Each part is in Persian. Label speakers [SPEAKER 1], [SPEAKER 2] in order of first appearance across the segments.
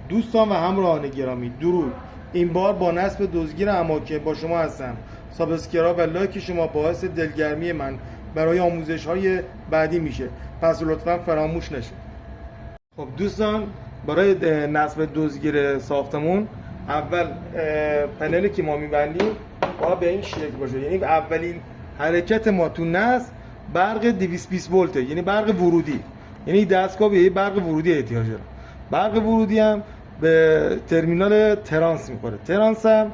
[SPEAKER 1] دوستان و همراهان گرامی، درود. این بار با نصب دزدگیر اماکن با شما هستم. سابسکرایب و لایک شما باعث دلگرمی من برای آموزش‌های بعدی میشه، پس لطفا فراموش نشه. خب دوستان، برای نصب دزدگیر ساختمون اول پنلی که ما می‌بندیم باید به این شکل باشه. یعنی اولین حرکت ما تو نصب برق 220 ولته، یعنی برق ورودی. یعنی دستگاه به برق ورودی احتیاج داره. برق ورودی هم به ترمینال ترانس میخوره. ترانس هم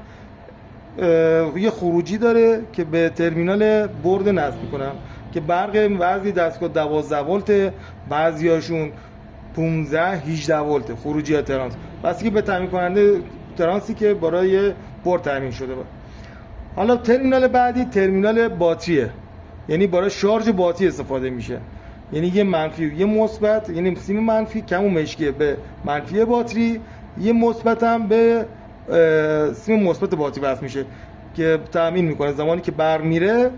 [SPEAKER 1] یه خروجی داره که به ترمینال برد نصب میکنم که برق بعضی دستگاه 12 ولت، بعضیاشون 15 18 ولت خروجی ترانس، بس که به تامین کننده ترانسی که برای برد تامین شده بود. حالا ترمینال بعدی ترمینال باتریه، یعنی برای شارژ باتری استفاده میشه. یعنی یه منفی و یه مثبت، یعنی سیم منفی کمو مشکی به منفی باتری، یه مثبت هم به سیم مثبت باتری وصل میشه که تامین میکنه زمانی که برق میره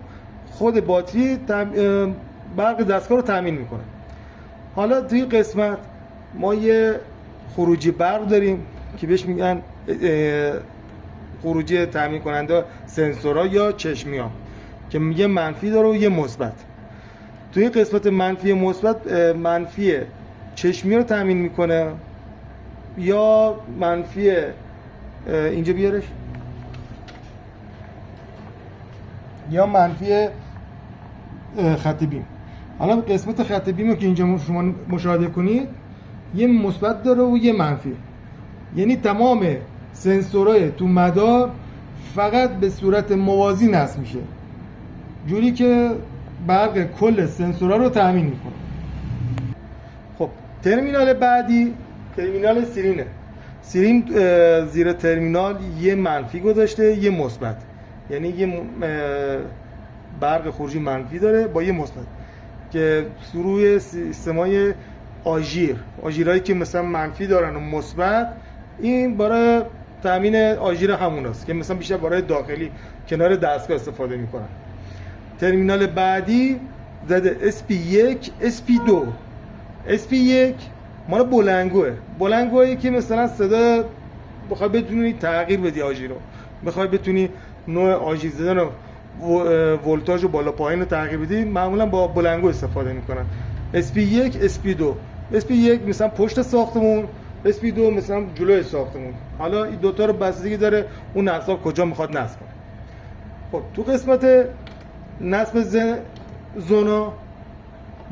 [SPEAKER 1] خود باتری برق دستگاه رو تامین میکنه. حالا توی قسمت ما یه خروجی برق داریم که بهش میگن خروجی تامین کننده سنسورها یا چشمی ها که یه منفی داره و یه مثبت. توی قسمت منفی مثبت منفی چشمی رو تامین میکنه یا منفی اینجا بیارش یا منفی خط بیم. حالا قسمت خط بیم رو که اینجا شما مشاهده کنید یه مثبت داره و یه منفی، یعنی تمام سنسورهای تو مدار فقط به صورت موازی نصب میشه، جوری که برق کل سنسورها رو تامین میکنه. خب ترمینال بعدی ترمینال سیرینه. سیرین زیر ترمینال یه منفی گذاشته یه مثبت، یعنی یه برق خروجی منفی داره با یه مثبت که روی سیستمای آژیرهایی که مثلا منفی دارن و مثبت، این برای تامین آژیر هموناست که مثلا بیشتر برای داخلی کنار دستگاه استفاده میکنن. ترمینال بعدی زده SP1 SP2. SP1 مال بلنگوه که مثلا صدا بخوای بتونی تغییر بدی آژیر رو، بخوای بتونی نوع آژیر زدن و ولتاژ بالا پایین رو تغییر بدی، معمولا با بلنگو استفاده میکنن. SP1 SP2. SP1 مثلا پشت ساختمون، SP2 مثلا جلوی ساختمون. حالا این دوتا رو بستگی داره اون نصب کجا میخواد نصب کنه. خب تو قسمت نصب زونا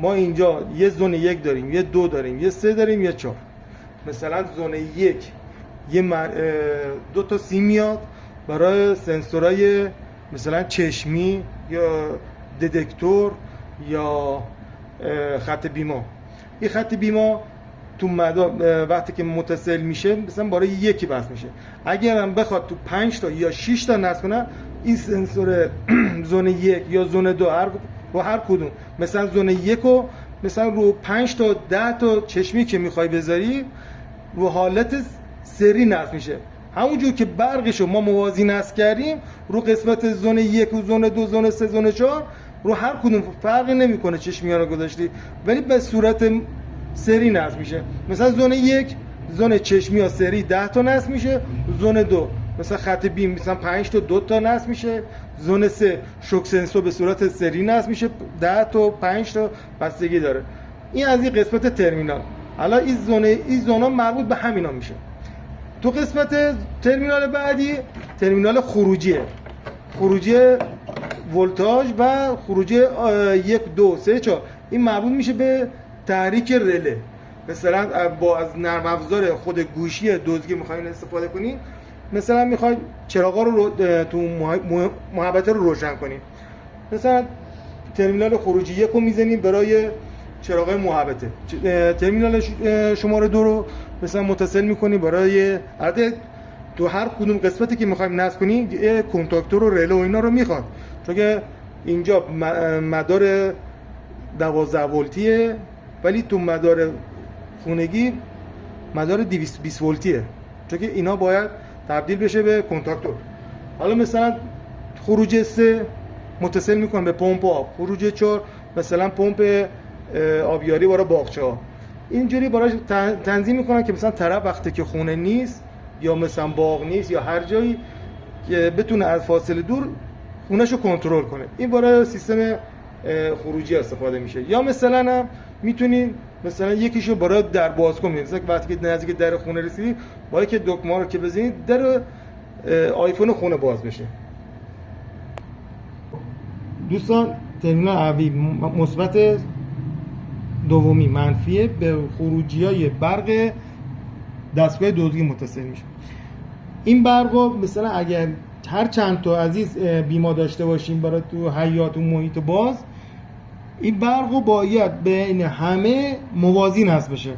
[SPEAKER 1] ما اینجا یه زون 1 داریم، یه 2 داریم، یه 3 داریم، یه 4. مثلا زون 1 یه دو تا سیم میاد برای سنسورهای مثلا چشمی یا دتکتور یا خط بیما. این خط بیما تو مدار وقتی که متصل میشه مثلا برای یکی بس میشه. اگر هم بخواد تو 5 تا یا 6 تا نصب کنه، این سنسور زون 1 یا زون 2 رو هر کدوم مثلا زون 1 رو مثلا رو 5 تا 10 تا چشمی که میخوای بذاری رو حالت سری نصب میشه. همونجور که برقشو ما موازی نصب کردیم رو قسمت زون 1 و زون 2 زون 3 زون 4 رو هر کدوم فرقی نمیکنه چشمی ها رو گذاشتی، ولی به صورت سری نصب میشه. مثلا زون 1 زون چشمی ها سری 10 تا نصب میشه، زون 2 مثلا خط بیم مثلا 5 تا 2 تا نصب میشه، زون 3 شوک سنسور به صورت سری نصب میشه 10 تا 5 تا بستگی داره. این از این قسمت ترمینال. حالا این زونا مربوط به همینا میشه. تو قسمت ترمینال بعدی ترمینال خروجیه، خروجی ولتاژ و خروجی 1 2 3 4. این مربوط میشه به تحریک رله. مثلا با از نرم افزار خود گوشی دزدگیر میخواین استفاده کنین، مثلا میخواید چراغا رو تو محبته رو روشن کنین، مثلا ترمینال خروجی 1 رو میزنین برای چراغ محبته، ترمینال شماره 2 رو مثلا متصل میکنی برای البته تو هر کدوم قسمتی که میخوایم نصب کنیم کنتاکتور و رله و اینا رو میخواد، چون که اینجا مدار 12 ولتیه ولی تو مدار خونگی مدار 220 ولتیه، چون که اینا باید تبدیل بشه به کنتاکتور. حالا مثلا خروج 3 متصل میکنه به پمپ آب، خروج 4 مثلا پمپ آبیاری برای باغچه‌ها، اینجوری براش تنظیم میکنن که مثلا طرف وقتی که خونه نیست یا مثلا باغ نیست یا هر جایی که بتونه از فاصله دور خونه‌شو کنترل کنه. این برای سیستم خروجی استفاده میشه. یا مثلا هم میتونین مثلا یکیشو برای در باز کنید، مثلا وقتی که نزدیک در خونه رسیدید با اینکه دکمه رو که بزنید در آیفون خونه باز بشه. دوستان ترمینال اولی مثبت، دومی منفی به خروجی‌های برق دستگاه دزدی متصل میشه. این برق مثلا اگر هر چند تا عزیز بیما داشته باشیم برای تو حیات و محیط باز، این برق باید بین همه موازی نصب بشه.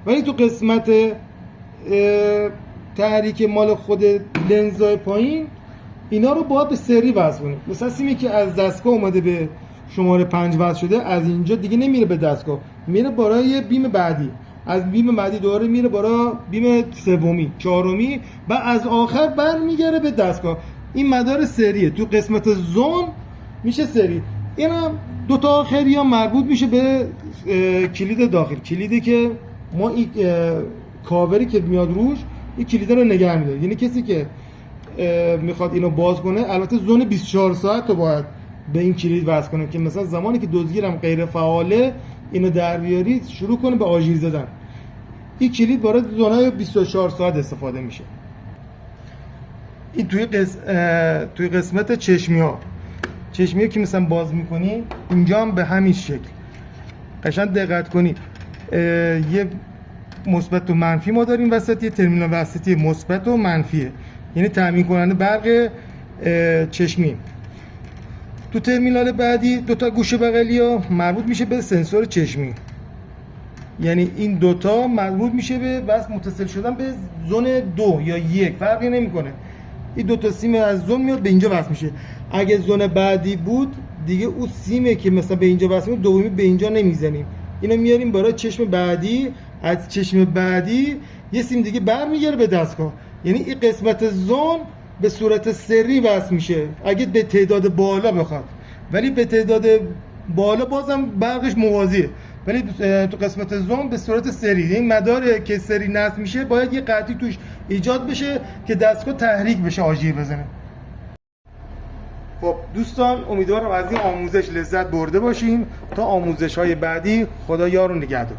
[SPEAKER 1] ولی تو قسمت تحریک مال خود لنزای پایین اینا رو باید به سری وصل کنیم. مثلا سیمی که از دستگاه اومده به شماره 5 وصل شده، از اینجا دیگه نمیره به دستگاه، میره برای بیم بعدی، از بیم بعدی دوباره میره برای بیم سومی، چهارمی و از آخر برمیگره به دستگاه. این مدار سریه. تو قسمت زوم میشه سری. اینم دو تا آخری ها مربوط میشه به کلید داخل، کلیدی که ما این کاوری که میاد روش این کلید رو نگه میداره. یعنی کسی که میخواد اینو باز کنه البته زون 24 ساعت رو باید به این کلید وصل کنه که مثلا زمانی که دزدگیرم غیر فعاله اینو در بیارید شروع کنه به آژیر زدن. این کلید برای زونای 24 ساعت استفاده میشه. این توی قسمت چشمی ها که مثلا باز میکنی اینجا هم به همین شکل قشنگ دقت کنید یه مثبت و منفی ما داریم وسط، یه ترمینال وسطی مثبت و منفیه، یعنی تامین کننده برق چشمی. تو ترمینال بعدی دوتا گوشه بغلی ها مربوط میشه به سنسور چشمی، یعنی این دوتا مربوط میشه به وصل متصل شدن به زون 2 یا 1، فرقی نمیکنه. این دوتا سیم از زون میاد به اینجا وصل میشه. اگه زون بعدی بود دیگه اون سیمه که مثلا به اینجا وصل میشه دومی به اینجا نمیزنیم، اینو میاریم برای چشم بعدی، از چشم بعدی یه سیم دیگه برمیگره به دستگاه. یعنی این قسمت زون به صورت سری وصل میشه اگه به تعداد بالا بخواد، ولی به تعداد بالا بازم برقش موازیه، ولی تو قسمت زوم به صورت سری. این مدار که سری نصب میشه باید یه قطعی توش ایجاد بشه که دستگاه تحریک بشه، آژیر بزنه. خب دوستان امیدوارم از این آموزش لذت برده باشین. تا آموزش های بعدی خدا یار و نگهدار.